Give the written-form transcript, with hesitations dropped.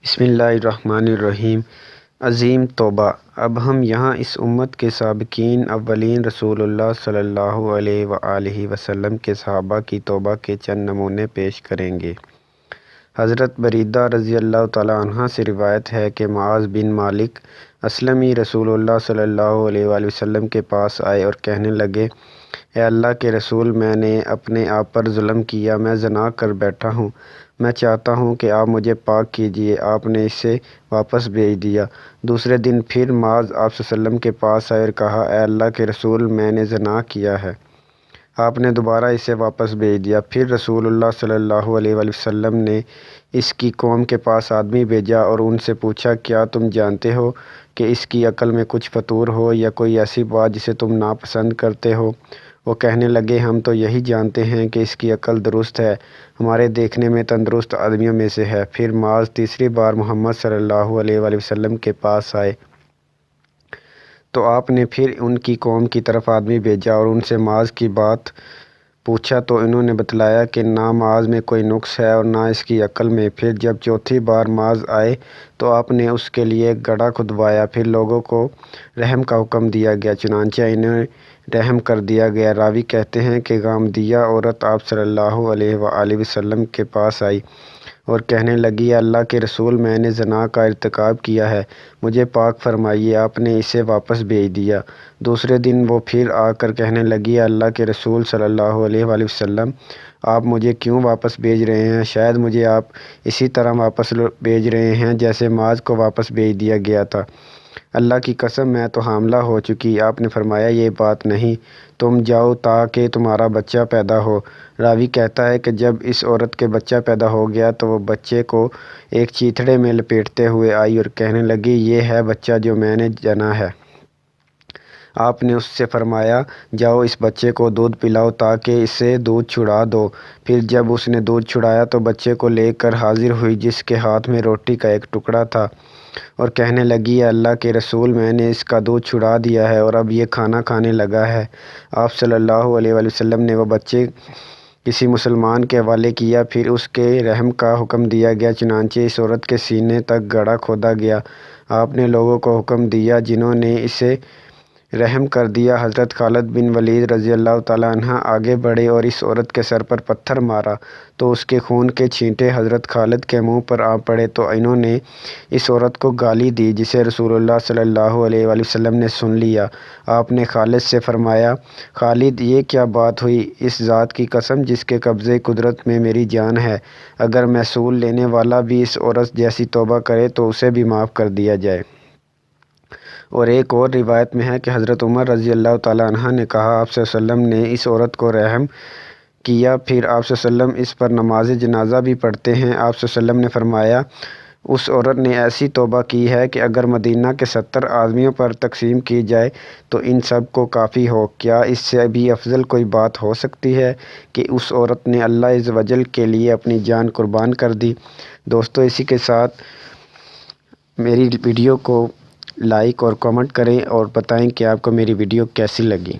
بسم اللہ الرحمن الرحیم۔ عظیم توبہ۔ اب ہم یہاں اس امت کے سابقین اولین رسول اللہ صلی اللہ علیہ وآلہ وسلم کے صحابہ کی توبہ کے چند نمونے پیش کریں گے۔ حضرت بریدہ رضی اللہ تعالی عنہ سے روایت ہے کہ معاذ بن مالک اسلمی رسول اللہ صلی اللہ علیہ وآلہ وسلم کے پاس آئے اور کہنے لگے، اے اللہ کے رسول، میں نے اپنے آپ پر ظلم کیا، میں زنا کر بیٹھا ہوں، میں چاہتا ہوں کہ آپ مجھے پاک کیجیے۔ آپ نے اسے واپس بھیج دیا۔ دوسرے دن پھر معاذ آپ صلی اللہ علیہ وسلم کے پاس آئے اور کہا، اے اللہ کے رسول، میں نے زنا کیا ہے۔ آپ نے دوبارہ اسے واپس بھیج دیا۔ پھر رسول اللہ صلی اللہ علیہ وآلہ وسلم نے اس کی قوم کے پاس آدمی بھیجا اور ان سے پوچھا، کیا تم جانتے ہو کہ اس کی عقل میں کچھ فطور ہو یا کوئی ایسی بات جسے تم ناپسند کرتے ہو؟ وہ کہنے لگے، ہم تو یہی جانتے ہیں کہ اس کی عقل درست ہے، ہمارے دیکھنے میں تندرست آدمیوں میں سے ہے۔ پھر معاذ تیسری بار محمد صلی اللہ علیہ وآلہ وسلم کے پاس آئے تو آپ نے پھر ان کی قوم کی طرف آدمی بھیجا اور ان سے معاذ کی بات پوچھا تو انہوں نے بتلایا کہ نہ معاذ میں کوئی نقص ہے اور نہ اس کی عقل میں۔ پھر جب چوتھی بار معاذ آئے تو آپ نے اس کے لیے ایک گڑھا کھدوایا۔ پھر لوگوں کو رحم کا حکم دیا گیا، چنانچہ انہیں رحم کر دیا گیا۔ راوی کہتے ہیں کہ غامدیہ عورت آپ صلی اللہ علیہ وآلہ وسلم کے پاس آئی اور کہنے لگی، اے اللہ کے رسول، میں نے زنا کا ارتکاب کیا ہے، مجھے پاک فرمائیے۔ آپ نے اسے واپس بھیج دیا۔ دوسرے دن وہ پھر آ کر کہنے لگی، اے اللہ کے رسول صلی اللہ علیہ وآلہ وسلم، آپ مجھے کیوں واپس بھیج رہے ہیں؟ شاید مجھے آپ اسی طرح واپس بھیج رہے ہیں جیسے معاذ کو واپس بھیج دیا گیا تھا۔ اللہ کی قسم، میں تو حاملہ ہو چکی۔ آپ نے فرمایا، یہ بات نہیں، تم جاؤ تاکہ تمہارا بچہ پیدا ہو۔ راوی کہتا ہے کہ جب اس عورت کے بچہ پیدا ہو گیا تو وہ بچے کو ایک چیتھڑے میں لپیٹتے ہوئے آئی اور کہنے لگی، یہ ہے بچہ جو میں نے جنا ہے۔ آپ نے اس سے فرمایا، جاؤ اس بچے کو دودھ پلاؤ تاکہ اسے دودھ چھڑا دو۔ پھر جب اس نے دودھ چھڑایا تو بچے کو لے کر حاضر ہوئی جس کے ہاتھ میں روٹی کا ایک ٹکڑا تھا اور کہنے لگی، اے اللہ کے رسول، میں نے اس کا دودھ چھڑا دیا ہے اور اب یہ کھانا کھانے لگا ہے۔ آپ صلی اللہ علیہ وآلہ وسلم نے وہ بچے کسی مسلمان کے حوالے کیا، پھر اس کے رحم کا حکم دیا گیا، چنانچہ اس عورت کے سینے تک گڑھا کھودا گیا۔ آپ نے لوگوں کو حکم دیا، جنہوں نے اسے رحم کر دیا۔ حضرت خالد بن ولید رضی اللہ تعالی عنہ آگے بڑھے اور اس عورت کے سر پر پتھر مارا تو اس کے خون کے چھینٹے حضرت خالد کے منہ پر آ پڑے تو انہوں نے اس عورت کو گالی دی، جسے رسول اللہ صلی اللہ علیہ وآلہ وسلم نے سن لیا۔ آپ نے خالد سے فرمایا، خالد، یہ کیا بات ہوئی؟ اس ذات کی قسم جس کے قبضۂ قدرت میں میری جان ہے، اگر محصول لینے والا بھی اس عورت جیسی توبہ کرے تو اسے بھی معاف کر دیا جائے۔ اور ایک اور روایت میں ہے کہ حضرت عمر رضی اللہ تعالی عنہ نے کہا، آپ صلی اللہ علیہ وسلم نے اس عورت کو رحم کیا، پھر آپ صلی اللہ علیہ وسلم اس پر نماز جنازہ بھی پڑھتے ہیں۔ آپ صلی اللہ علیہ وسلم نے فرمایا، اس عورت نے ایسی توبہ کی ہے کہ اگر مدینہ کے 70 آدمیوں پر تقسیم کی جائے تو ان سب کو کافی ہو۔ کیا اس سے بھی افضل کوئی بات ہو سکتی ہے کہ اس عورت نے اللہ عز و جل کے لیے اپنی جان قربان کر دی؟ دوستو، اسی کے ساتھ میری ویڈیو کو لائک اور کمنٹ کریں اور بتائیں کہ آپ کو میری ویڈیو کیسی لگی۔